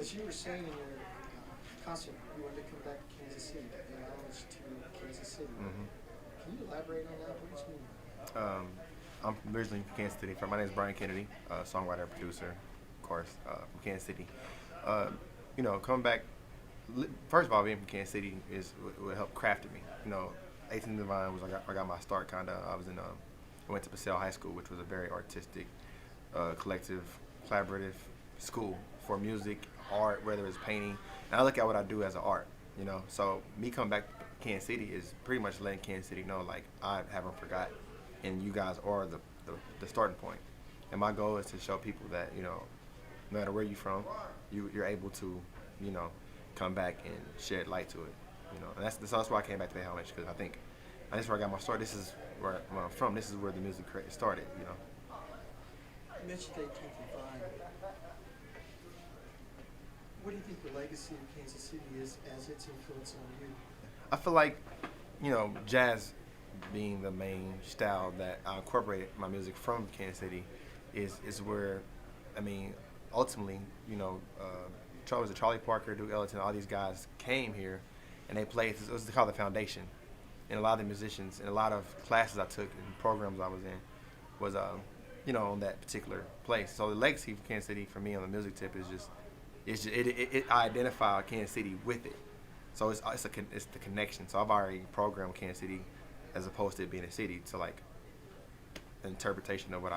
As you were saying in your concert, you wanted to come back to Kansas City, pay homage to Kansas City. Can you elaborate on that? What did you mean by that? Um, I'm originally from Kansas City. My name is Brian Kennedy, songwriter, producer, of course, from Kansas City. Uh, coming back. First of all, being from Kansas City is what helped crafted me. 18th Divine was I got my start kind of. I went to Passell High School, which was a very artistic, collective, collaborative school for music, art, whether it's painting. And I look at what I do as an art. So me coming back to Kansas City is pretty much letting Kansas City know like I haven't forgot, and you guys are the starting point. And my goal is to show people that no matter where you're from, you're able to come back and shed light to it. And that's why I came back to the homage, because I think that's where I got my start. This is where I'm from. This is where the music started. You mentioned 18th and Vine. What do you think the legacy of Kansas City is as its influence on you? I feel like jazz being the main style that I incorporated my music from Kansas City is where, ultimately, Charlie Parker, Duke Ellington, all these guys came here, and they played. It was called the foundation, and a lot of the musicians and a lot of classes I took and programs I was in was on that particular place. So the legacy of Kansas City for me on the music tip is I identify Kansas City with it. So it's the connection. So I've already programmed Kansas City as opposed to it being a city to like an interpretation of what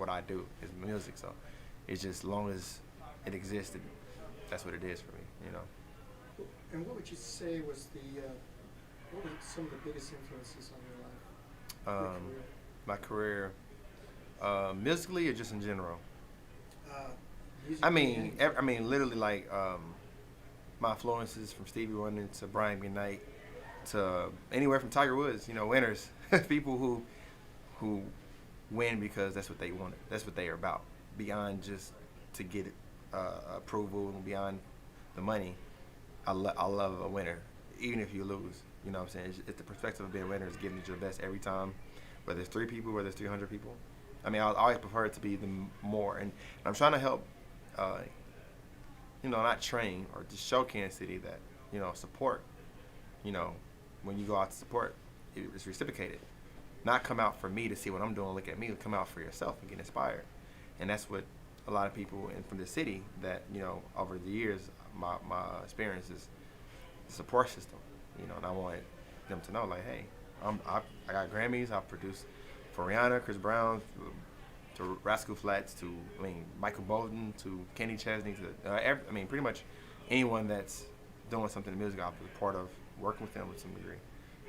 I do is music. So it's just as long as it existed, that's what it is for me. And what would you say was what were some of the biggest influences on your life? My career, musically or just in general? Literally like my influences from Stevie Wonder to Brian McKnight to anywhere from Tiger Woods. Winners, people who win because that's what they wanted. That's what they are about. Beyond just to get approval and beyond the money, I love a winner, even if you lose. You know what I'm saying? It's the perspective of being a winner is giving it your best every time, whether it's 3 people, whether it's 300 people. I always prefer it to be the more, and I'm trying to help, not train or just show Kansas City that support. When you go out to support, it's reciprocated. Not come out for me to see what I'm doing, look at me. Come out for yourself and get inspired, and that's what a lot of people from the city that over the years my experience is the support system, and I wanted them to know like, hey, I got Grammys. I've produced for Rihanna, Chris Brown, to Rascal Flatts, to Michael Bolton, to Kenny Chesney, to pretty much anyone that's doing something in music. I'll be a part of working with them to some degree,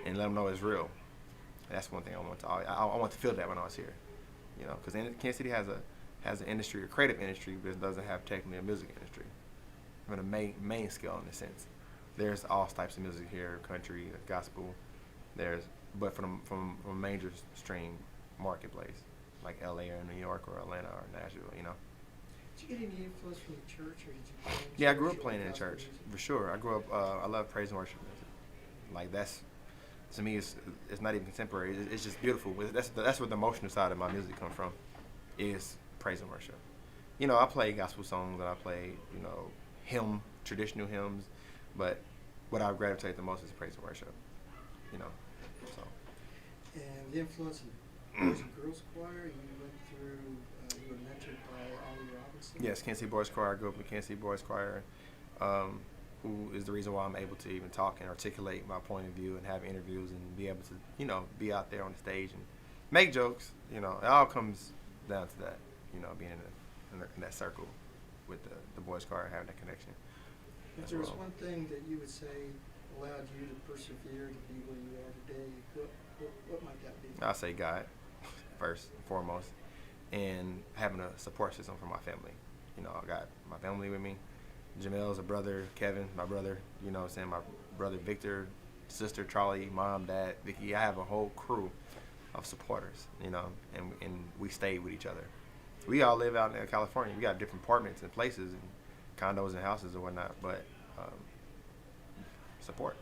and let them know it's real. That's one thing I want to feel that when I was here, because Kansas City has an industry, a creative industry, but it doesn't have technically a music industry on a main scale in a sense. There's all types of music here, country, gospel. But from a major stream marketplace like LA or New York or Atlanta or Nashville, Did you get any influence from the church, or did you play in church? Yeah, I grew up playing in church for sure. I grew up. I love praise and worship music. Like that's, to me, it's not even contemporary. It's just beautiful. That's where the emotional side of my music comes from, is praise and worship. I play gospel songs and I play traditional hymns, but what I gravitate the most is praise and worship. So. And the influence of Boys and Girls Choir, you went through, you were mentored by Ollie Robinson? Yes, Kansas City Boys Choir. I grew up in Kansas City Boys Choir, who is the reason why I'm able to even talk and articulate my point of view and have interviews and be able to, be out there on the stage and make jokes. It all comes down to that, being in that circle with the Boys Choir, having that connection. If there was one thing that you would say allowed you to persevere to be where you are today, what might that be? I'll say God, first and foremost, and having a support system for my family. I got my family with me. Jamel's a brother, Kevin, my brother, my brother Victor, sister Charlie, mom, dad, Vicky. I have a whole crew of supporters, and we stay with each other. We all live out in California. We got different apartments and places and condos and houses and whatnot, but support.